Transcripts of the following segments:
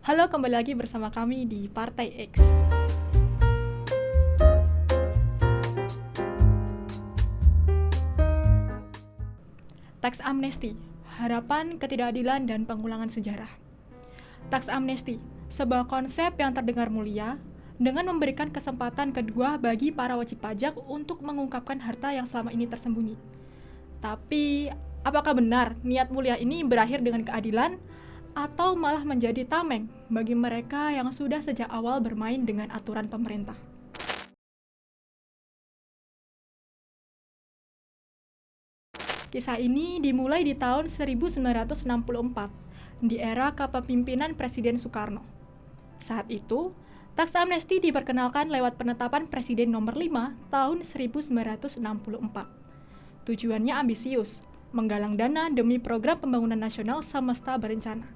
Halo, kembali lagi bersama kami di Partai X. Tax amnesty, harapan, ketidakadilan, dan pengulangan sejarah. Tax amnesty, sebuah konsep yang terdengar mulia dengan memberikan kesempatan kedua bagi para wajib pajak untuk mengungkapkan harta yang selama ini tersembunyi. Tapi, apakah benar niat mulia ini berakhir dengan keadilan atau malah menjadi tameng bagi mereka yang sudah sejak awal bermain dengan aturan pemerintah? Kisah ini dimulai di tahun 1964, di era kepemimpinan Presiden Soekarno. Saat itu, taks amnesti diperkenalkan lewat penetapan Presiden nomor 5 tahun 1964. Tujuannya ambisius, menggalang dana demi program pembangunan nasional semesta berencana.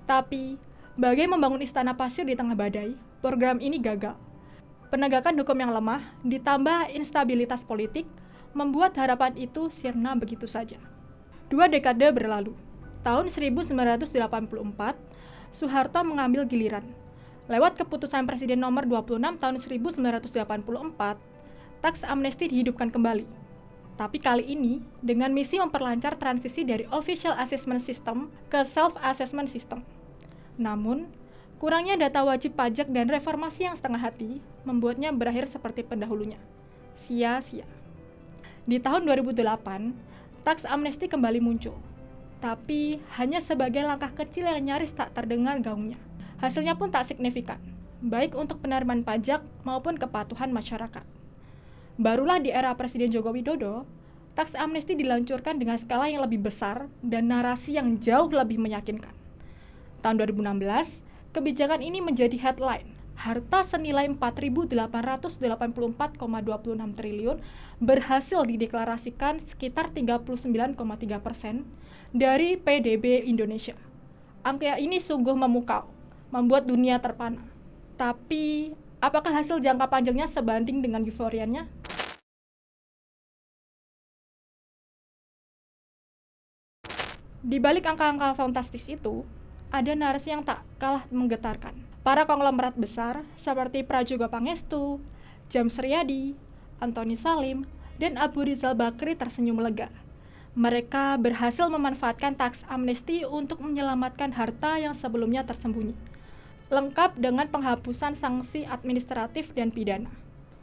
Tapi, bagai membangun istana pasir di tengah badai, program ini gagal. Penegakan hukum yang lemah, ditambah instabilitas politik, membuat harapan itu sirna begitu saja. 2 dekade berlalu. Tahun 1984, Soeharto mengambil giliran. Lewat keputusan Presiden nomor 26 tahun 1984, taks amnesti dihidupkan kembali. Tapi kali ini dengan misi memperlancar transisi dari official assessment system ke self-assessment system. Namun, kurangnya data wajib pajak dan reformasi yang setengah hati membuatnya berakhir seperti pendahulunya. Sia-sia. Di tahun 2008, taks amnesti kembali muncul. Tapi hanya sebagai langkah kecil yang nyaris tak terdengar gaungnya. Hasilnya pun tak signifikan, baik untuk penerimaan pajak maupun kepatuhan masyarakat. Barulah di era Presiden Joko Widodo, taks amnesti diluncurkan dengan skala yang lebih besar dan narasi yang jauh lebih meyakinkan. Tahun 2016, kebijakan ini menjadi headline. Harta senilai 4.884,26 triliun berhasil dideklarasikan sekitar 39,3% dari PDB Indonesia. Angka ini sungguh memukau, membuat dunia terpana. Tapi, apakah hasil jangka panjangnya sebanding dengan euforianya? Di balik angka-angka fantastis itu, ada narasi yang tak kalah menggetarkan. Para konglomerat besar seperti Prajogo Pangestu, James Riyadi, Antoni Salim, dan Abu Rizal Bakri tersenyum lega. Mereka berhasil memanfaatkan taks amnesti untuk menyelamatkan harta yang sebelumnya tersembunyi, lengkap dengan penghapusan sanksi administratif dan pidana.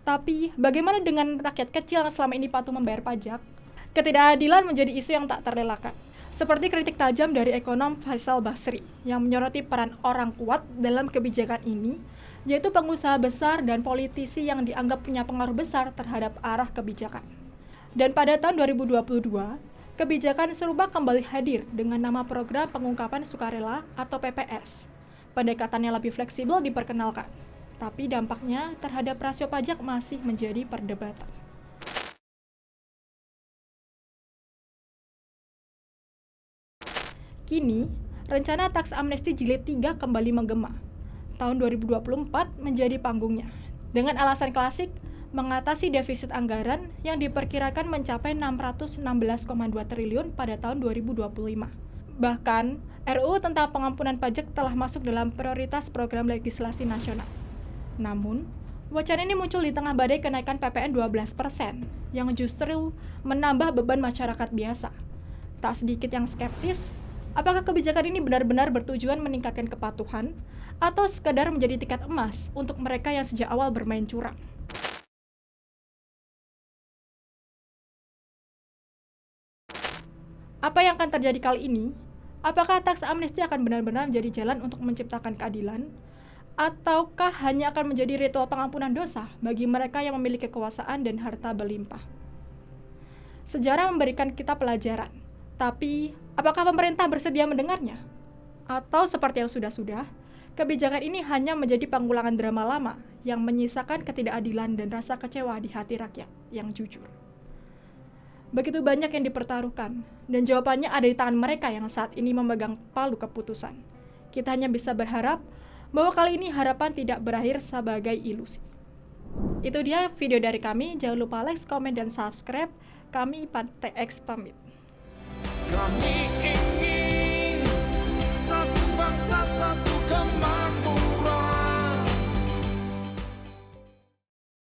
Tapi, bagaimana dengan rakyat kecil yang selama ini patuh membayar pajak? Ketidakadilan menjadi isu yang tak terelakkan. Seperti kritik tajam dari ekonom Faisal Basri yang menyoroti peran orang kuat dalam kebijakan ini, yaitu pengusaha besar dan politisi yang dianggap punya pengaruh besar terhadap arah kebijakan. Dan pada tahun 2022, kebijakan serupa kembali hadir dengan nama Program Pengungkapan Sukarela atau PPS. Pendekatan yang lebih fleksibel diperkenalkan, tapi dampaknya terhadap rasio pajak masih menjadi perdebatan. Kini, rencana taks amnesti jilid 3 kembali menggema. Tahun 2024 menjadi panggungnya, dengan alasan klasik mengatasi defisit anggaran yang diperkirakan mencapai 616,2 triliun pada tahun 2025. Bahkan, RUU tentang pengampunan pajak telah masuk dalam prioritas program legislasi nasional. Namun, wacana ini muncul di tengah badai kenaikan PPN 12%, yang justru menambah beban masyarakat biasa. Tak sedikit yang skeptis, apakah kebijakan ini benar-benar bertujuan meningkatkan kepatuhan atau sekadar menjadi tiket emas untuk mereka yang sejak awal bermain curang? Apa yang akan terjadi kali ini? Apakah taks amnesti akan benar-benar menjadi jalan untuk menciptakan keadilan? Ataukah hanya akan menjadi ritual pengampunan dosa bagi mereka yang memiliki kekuasaan dan harta berlimpah? Sejarah memberikan kita pelajaran. Tapi, apakah pemerintah bersedia mendengarnya? Atau seperti yang sudah-sudah, kebijakan ini hanya menjadi pengulangan drama lama yang menyisakan ketidakadilan dan rasa kecewa di hati rakyat yang jujur. Begitu banyak yang dipertaruhkan, dan jawabannya ada di tangan mereka yang saat ini memegang palu keputusan. Kita hanya bisa berharap bahwa kali ini harapan tidak berakhir sebagai ilusi. Itu dia video dari kami. Jangan lupa like, komen, dan subscribe. Kami Partai X pamit. Kami ingin satu bangsa, satu kemana.